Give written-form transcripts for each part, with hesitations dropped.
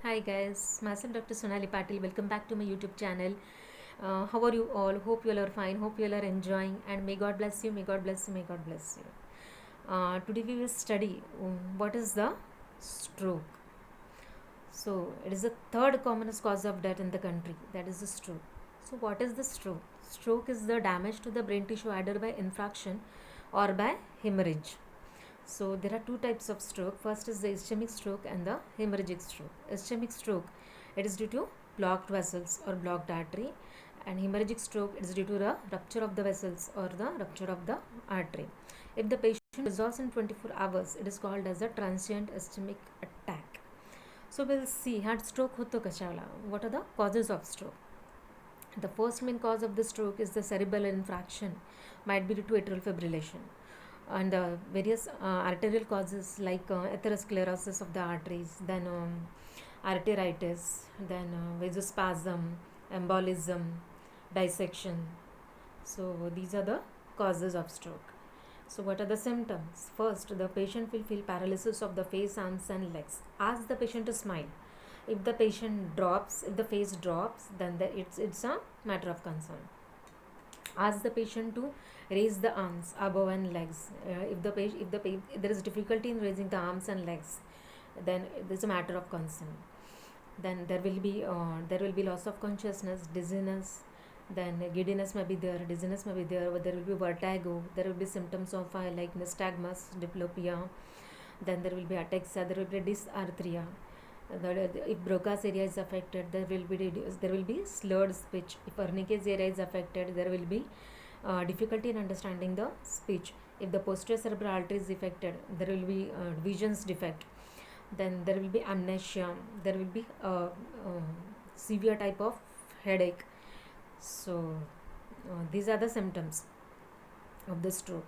Hi guys, myself Dr. Sonali Patil. Welcome back to my YouTube channel. How are you all? Hope you all are fine. Hope you all are enjoying. And may God bless you. May God bless you. May God bless you. Today we will study what is the stroke. So it is the third commonest cause of death in the country. That is the stroke. So what is the stroke? Stroke is the damage to the brain tissue either by infarction or by hemorrhage. So there are two types of stroke. First is the ischemic stroke and the hemorrhagic stroke. Ischemic stroke, it is due to blocked vessels or blocked artery, and hemorrhagic stroke, it is due to the rupture of the vessels or the rupture of the artery. If the patient resolves in 24 hours, it is called as a transient ischemic attack. So we'll see heart stroke होतो कशाला. What are the causes of stroke? The first main cause of the stroke is the cerebral infarction, might be due to atrial fibrillation, and various arterial causes like atherosclerosis of the arteries, then arteritis, then vasospasm, embolism, dissection. So these are the causes of stroke. So what are the symptoms? First, the patient will feel paralysis of the face, arms and legs. Ask the patient to smile. If the patient drops, if the face drops, then it's a matter of concern. Ask the patient to raise the arms above and legs. If there is difficulty in raising the arms and legs, then it is a matter of concern. Then there will be loss of consciousness, dizziness, then giddiness may be there, dizziness may be there, but there will be vertigo, there will be symptoms of like nystagmus, diplopia, then there will be ataxia, there will be dysarthria. If Broca's area is affected, there will be slurred speech. If Wernicke's area is affected, there will be difficulty in understanding the speech. If the posterior cerebral artery is affected, there will be vision's defect. Then there will be amnesia. There will be severe type of headache. So these are the symptoms of the stroke.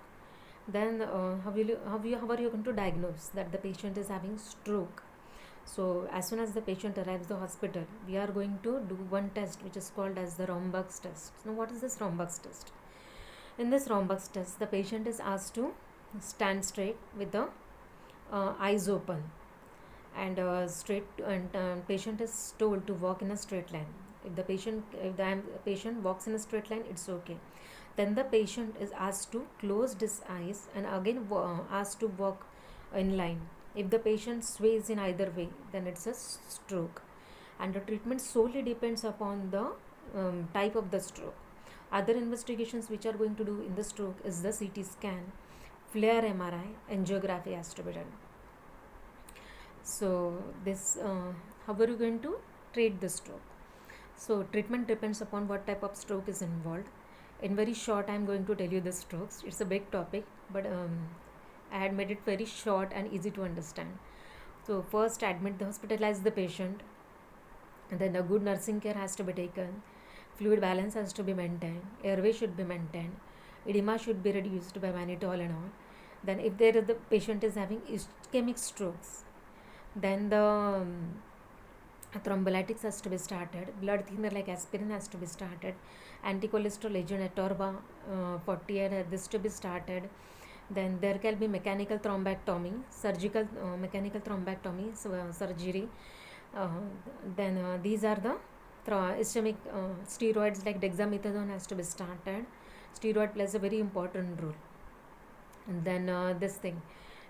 Then how are you going to diagnose that the patient is having stroke? So as soon as the patient arrives the hospital, we are going to do one test which is called as the Romberg's test. Now what is this Romberg's test? In this Romberg's test, the patient is asked to stand straight with the eyes open, and patient is told to walk in a straight line. If the patient walks in a straight line, it's okay. Then the patient is asked to close his eyes and again asked to walk in line. If the patient sways in either way, then it's a stroke. And the treatment solely depends upon the type of the stroke. Other investigations which are going to do in the stroke is the CT scan, FLAIR MRI, angiography has to be done. So this how are you going to treat the stroke? So treatment depends upon what type of stroke is involved. In very short, I am going to tell you the strokes. It's a big topic, but I had made it very short and easy to understand. So first, hospitalize the patient, and then a good nursing care has to be taken. Fluid balance has to be maintained. Airway should be maintained. Edema should be reduced by mannitol and all. Then if the patient is having ischemic strokes, then the thrombolytics has to be started. Blood thinner like aspirin has to be started. Anti-cholesterol agent atorva 40 this to be started. Then there can be mechanical thrombectomy, surgical mechanical thrombectomy, surgery. Then these are the ischemic steroids like dexamethasone has to be started. Steroid plays a very important role. And then this thing,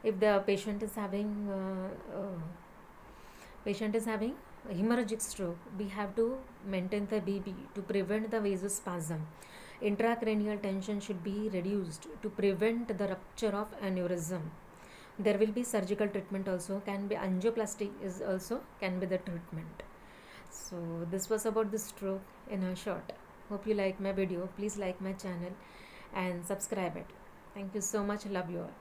if the patient is having hemorrhagic stroke, we have to maintain the BB to prevent the vasospasm. Intracranial tension should be reduced to prevent the rupture of aneurysm. There will be surgical treatment also, can be angioplasty is also can be the treatment. So this was about the stroke in a short. Hope you like my video. Please like my channel and subscribe it. Thank you so much. Love you all.